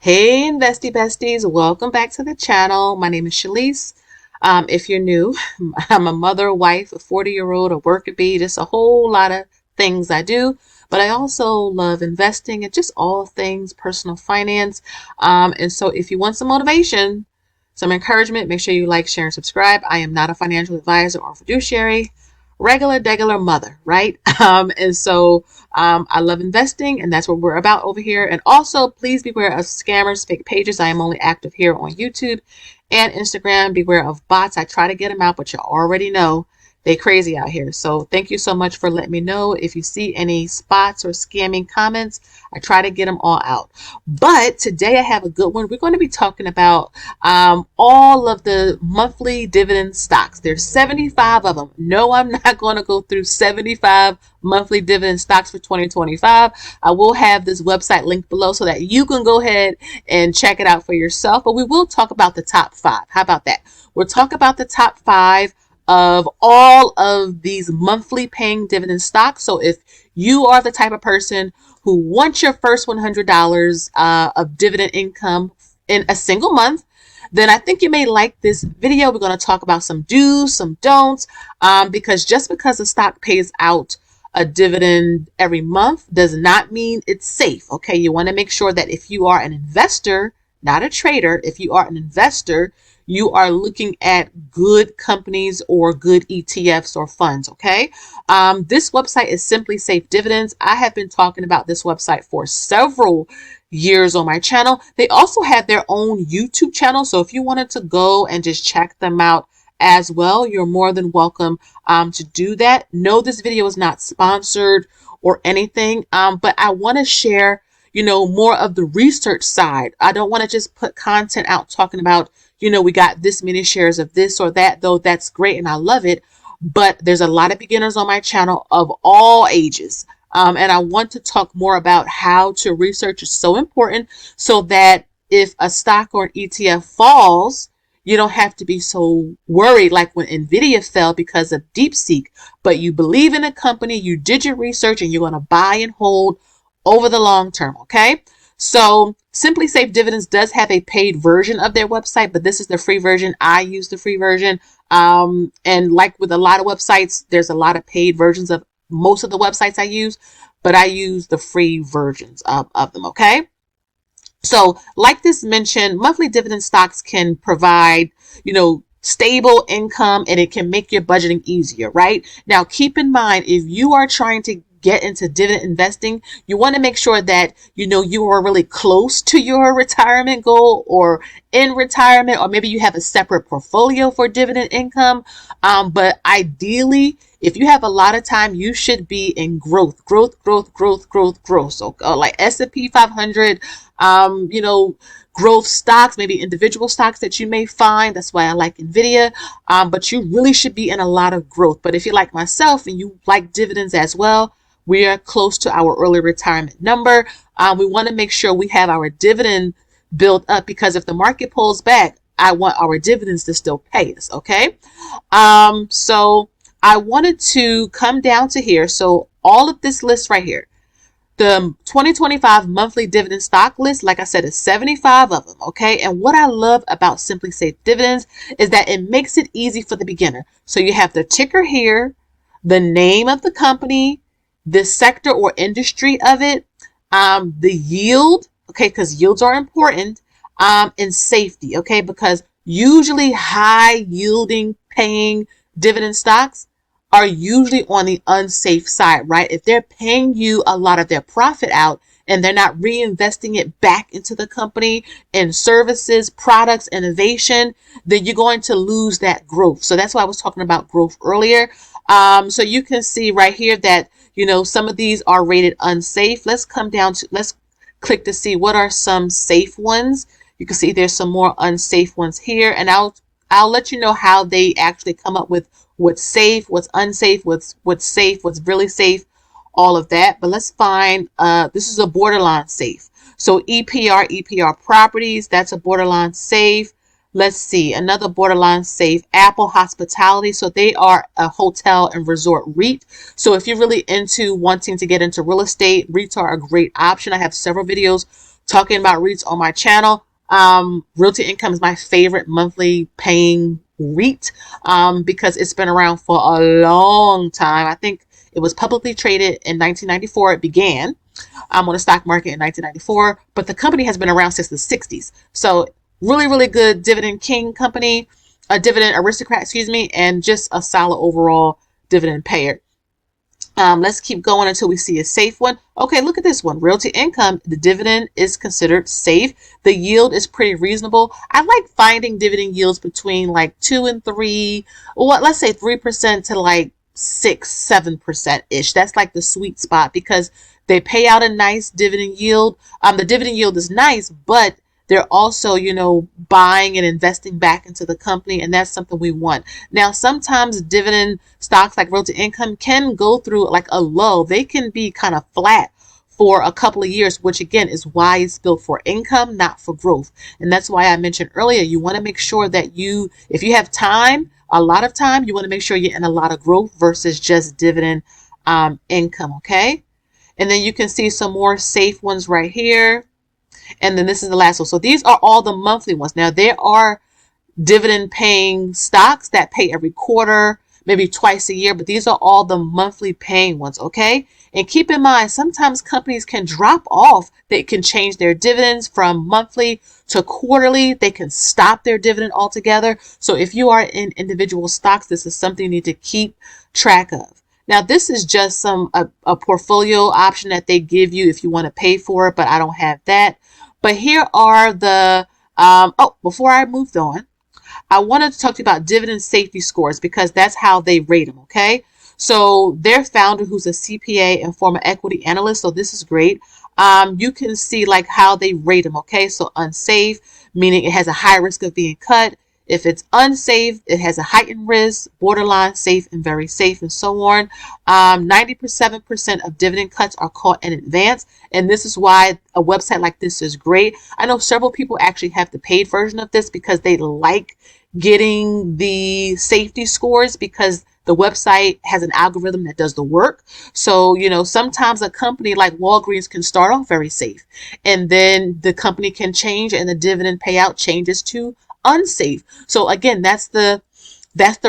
Hey, Investy Besties, welcome back to the channel. My name is Shalise. If you're new, I'm a mother, wife, a 40-year-old, a worker bee, just a whole lot of things I do. But I also love investing and just all things personal finance. And so if you want some motivation, some encouragement, make sure you like, share, and subscribe. I am not a financial advisor or fiduciary, regular mother, right? I love investing, and that's what we're about over here. And also, please beware of scammers, fake pages. I am only active here on YouTube and Instagram. Beware of bots. I try to get them out, but you already know they crazy out here. So thank you so much for letting me know if you see any spots or scamming comments. I try to get them all out. But today I have a good one. We're going to be talking about all of the monthly dividend stocks. There's 75 of them. No, I'm not going to go through 75 monthly dividend stocks for 2025. I will have this website linked below so that you can go ahead and check it out for yourself. But we will talk about the top 5. How about that? We'll talk about the top 5 of all of these monthly paying dividend stocks. So if you are the type of person who wants your first $100 of dividend income in a single month, then I think you may like this video. We're going to talk about some do's, some don'ts, because just because a stock pays out a dividend every month does not mean it's safe. Okay, you want to make sure that if you are an investor, not a trader, if you are an investor, you are looking at good companies or good ETFs or funds. Okay. This website is Simply Safe Dividends. I have been talking about this website for several years on my channel. They also have their own YouTube channel. So if you wanted to go and just check them out as well, you're more than welcome to do that. No, this video is not sponsored or anything, but I want to share, more of the research side. I don't want to just put content out talking about, we got this many shares of this or that, though that's great and I love it. But there's a lot of beginners on my channel of all ages. And I want to talk more about how to research is so important so that if a stock or an ETF falls, you don't have to be so worried like when Nvidia fell because of DeepSeek, but you believe in a company, you did your research, and you're going to buy and hold over the long term. Okay. So Simply Safe Dividends does have a paid version of their website, but this is the free version. I use the free version. And like with a lot of websites, there's a lot of paid versions of most of the websites I use, but I use the free versions of them. Okay. So like this mentioned, monthly dividend stocks can provide, stable income, and it can make your budgeting easier, right? Now, keep in mind, if you are trying to get into dividend investing, you want to make sure that, you are really close to your retirement goal or in retirement, or maybe you have a separate portfolio for dividend income. But ideally, if you have a lot of time, you should be in growth. So like S&P 500, growth stocks, maybe individual stocks that you may find. That's why I like Nvidia. But you really should be in a lot of growth. But if you're like myself and you like dividends as well, we are close to our early retirement number. We want to make sure we have our dividend built up, because if the market pulls back, I want our dividends to still pay us. Okay. So I wanted to come down to here. So all of this list right here, the 2025 monthly dividend stock list, like I said, is 75 of them. Okay. And what I love about Simply Safe Dividends is that it makes it easy for the beginner. So you have the ticker here, the name of the company, the sector or industry of it, the yield, okay, because yields are important, and safety, okay, because usually high yielding paying dividend stocks are usually on the unsafe side, right? If they're paying you a lot of their profit out and they're not reinvesting it back into the company in services, products, innovation, then you're going to lose that growth. So that's why I was talking about growth earlier. So you can see right here that, some of these are rated unsafe. Let's click to see what are some safe ones. You can see there's some more unsafe ones here, and I'll let you know how they actually come up with what's safe, what's unsafe, what's safe, what's really safe, all of that. But let's find, this is a borderline safe. So EPR Properties, that's a borderline safe. Let's see, another borderline safe, Apple Hospitality. So they are a hotel and resort REIT. So if you're really into wanting to get into real estate, REITs are a great option. I have several videos talking about REITs on my channel. Realty Income is my favorite monthly paying REIT because it's been around for a long time. I think it was publicly traded in 1994. It began on the stock market in 1994, but the company has been around since the 60s. So really, really good dividend king company, a dividend aristocrat, excuse me, and just a solid overall dividend payer. Let's keep going until we see a safe one. Okay, look at this one. Realty Income, the dividend is considered safe. The yield is pretty reasonable. I like finding dividend yields between like 2 and 3, or let's say 3% to like 6-7% ish. That's like the sweet spot because they pay out a nice dividend yield. The dividend yield is nice, but they're also, buying and investing back into the company, and that's something we want. Now, sometimes dividend stocks like Realty Income can go through like a lull. They can be kind of flat for a couple of years, which again is why it's built for income, not for growth. And that's why I mentioned earlier, you want to make sure that if you have time, a lot of time, you want to make sure you're in a lot of growth versus just dividend income, okay? And then you can see some more safe ones right here. And then this is the last one. So these are all the monthly ones. Now, there are dividend paying stocks that pay every quarter, maybe twice a year, but these are all the monthly paying ones, okay? And keep in mind, sometimes companies can drop off. They can change their dividends from monthly to quarterly. They can stop their dividend altogether. So if you are in individual stocks, this is something you need to keep track of. Now, this is just a portfolio option that they give you if you want to pay for it, but I don't have that. But here are the, before I moved on, I wanted to talk to you about dividend safety scores because that's how they rate them, okay? So their founder, who's a CPA and former equity analyst, so this is great. You can see like how they rate them, okay? So unsafe, meaning it has a high risk of being cut. If it's unsafe, it has a heightened risk, borderline safe, and very safe, and so on. 97% of dividend cuts are caught in advance, and this is why a website like this is great. I know several people actually have the paid version of this because they like getting the safety scores because the website has an algorithm that does the work. So, sometimes a company like Walgreens can start off very safe, and then the company can change and the dividend payout changes to unsafe. So again, that's the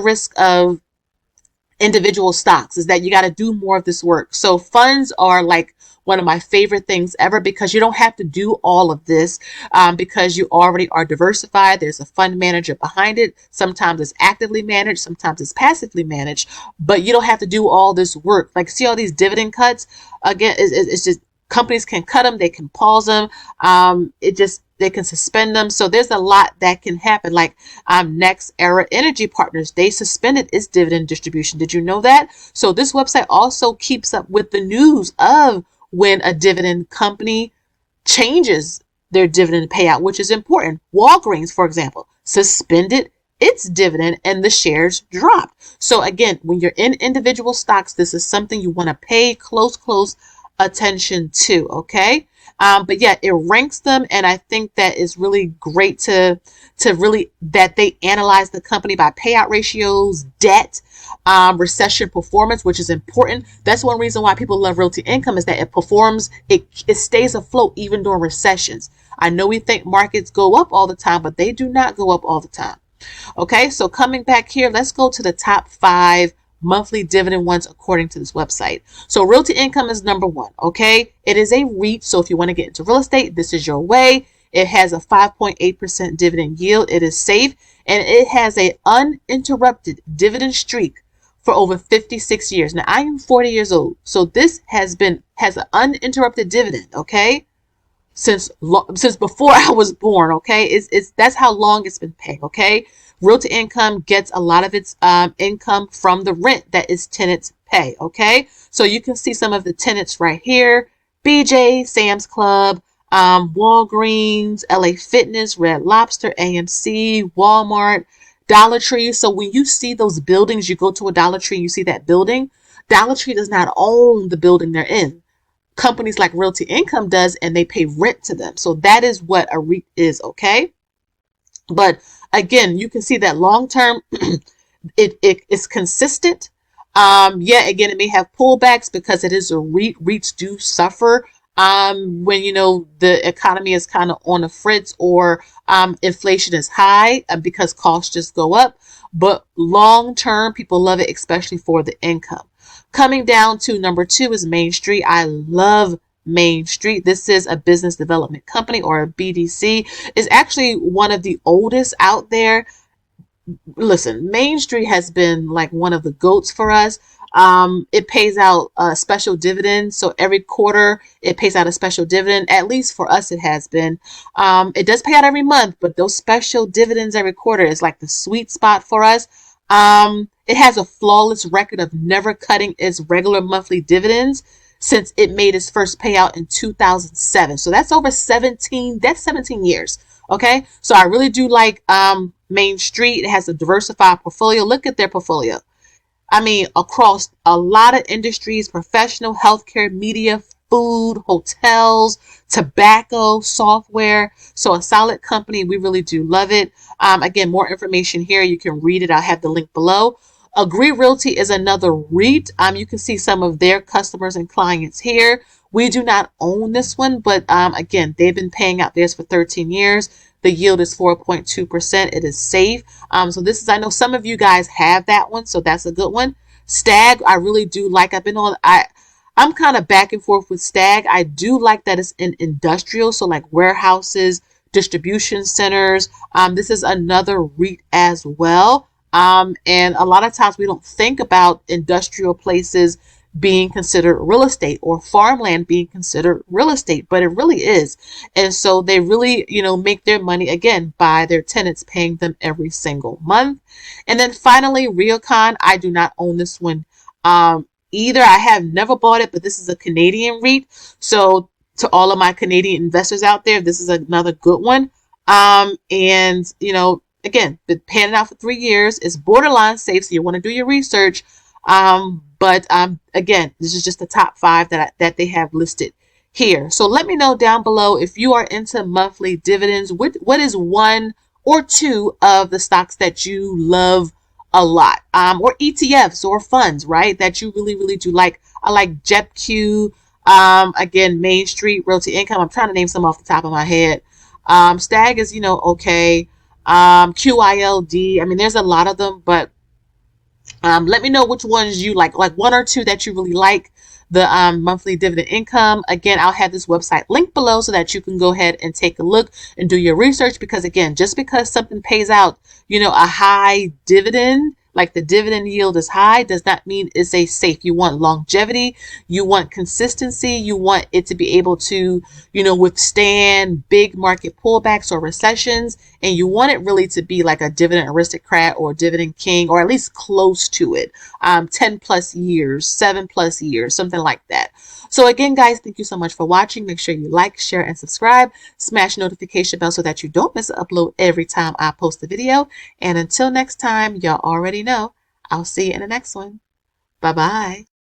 risk of individual stocks, is that you got to do more of this work. So funds are like one of my favorite things ever because you don't have to do all of this because you already are diversified. There's a fund manager behind it. Sometimes it's actively managed, sometimes it's passively managed, but you don't have to do all this work. Like, see all these dividend cuts? Again, it's just companies can cut them, they can pause them. They can suspend them. So there's a lot that can happen. Like Next Era Energy Partners, they suspended its dividend distribution. Did you know that? So this website also keeps up with the news of when a dividend company changes their dividend payout, which is important. Walgreens, for example, suspended its dividend and the shares dropped. So again, when you're in individual stocks, this is something you want to pay close attention to, okay? But yeah, it ranks them, and I think that is really great to really that they analyze the company by payout ratios, debt, recession performance, which is important. That's one reason why people love Realty Income, is that it stays afloat even during recessions. I know we think markets go up all the time, but they do not go up all the time. Okay, so coming back here, let's go to the top 5 monthly dividend ones according to this website. So Realty Income is number 1, okay? It is a REIT, so if you want to get into real estate, this is your way. It has a 5.8% dividend yield. It is safe, and it has an uninterrupted dividend streak for over 56 years. Now, I am 40 years old, so this has an uninterrupted dividend, okay? Since before I was born, okay? That's how long it's been paying, okay? Realty Income gets a lot of its income from the rent that its tenants pay, okay? So you can see some of the tenants right here: BJ, Sam's Club, Walgreens, LA Fitness, Red Lobster, AMC, Walmart, Dollar Tree. So when you see those buildings, you go to a Dollar Tree and you see that building, Dollar Tree does not own the building they're in. Companies like Realty Income does, and they pay rent to them. So that is what a REIT is, okay? But again, you can see that long term, it is consistent. Again, it may have pullbacks because it is a REIT. REITs do suffer when the economy is kind of on the fritz, or inflation is high, because costs just go up. But long term, people love it, especially for the income. Coming down to number 2 is Main Street. I love Main Street. This is a business development company, or a BDC. It's actually one of the oldest out there. Listen, Main Street has been like one of the goats for us. It pays out a special dividend. So every quarter it pays out a special dividend. At least for us, it has been. It does pay out every month, but those special dividends every quarter is like the sweet spot for us. It has a flawless record of never cutting its regular monthly dividends since it made its first payout in 2007. So that's over 17 years. Okay. So I really do like, Main Street. It has a diversified portfolio. Look at their portfolio. I mean, across a lot of industries: professional, healthcare, media, food, hotels, tobacco, software. So a solid company. We really do love it. Again, more information here. You can read it. I'll have the link below. Agree Realty is another REIT. You can see some of their customers and clients here. We do not own this one, but again, they've been paying out theirs for 13 years. The yield is 4.2%. It is safe. So this is, I know some of you guys have that one, so that's a good one. Stag, I really do like. I'm kind of back and forth with Stag. I do like that it's in industrial, so like warehouses, distribution centers. This is another REIT as well. And a lot of times we don't think about industrial places being considered real estate, or farmland being considered real estate, but it really is. And so they really, make their money again by their tenants paying them every single month. And then finally, Realcon. I do not own this one either. I have never bought it, but this is a Canadian REIT. So to all of my Canadian investors out there, this is another good one. And again, been paying it out for 3 years. It's borderline safe, so you want to do your research. But again, this is just the top 5 that they have listed here. So let me know down below if you are into monthly dividends. What is 1 or 2 of the stocks that you love a lot, or ETFs or funds, right, that you really, really do like. I like JetQ. Again, Main Street, Realty Income. I'm trying to name some off the top of my head. Stag is, okay. QILD. I mean, there's a lot of them, but let me know which ones you like 1 or 2 that you really like. The monthly dividend income. Again, I'll have this website linked below so that you can go ahead and take a look and do your research, because again, just because something pays out, a high dividend, like the dividend yield is high, does not mean it's a safe. You want longevity, you want consistency, you want it to be able to, withstand big market pullbacks or recessions, and you want it really to be like a dividend aristocrat or dividend king, or at least close to it. 10 plus years, 7 plus years, something like that. So again, guys, thank you so much for watching. Make sure you like, share, and subscribe. Smash notification bell so that you don't miss an upload every time I post a video. And until next time, y'all already know, I'll see you in the next one. Bye-bye.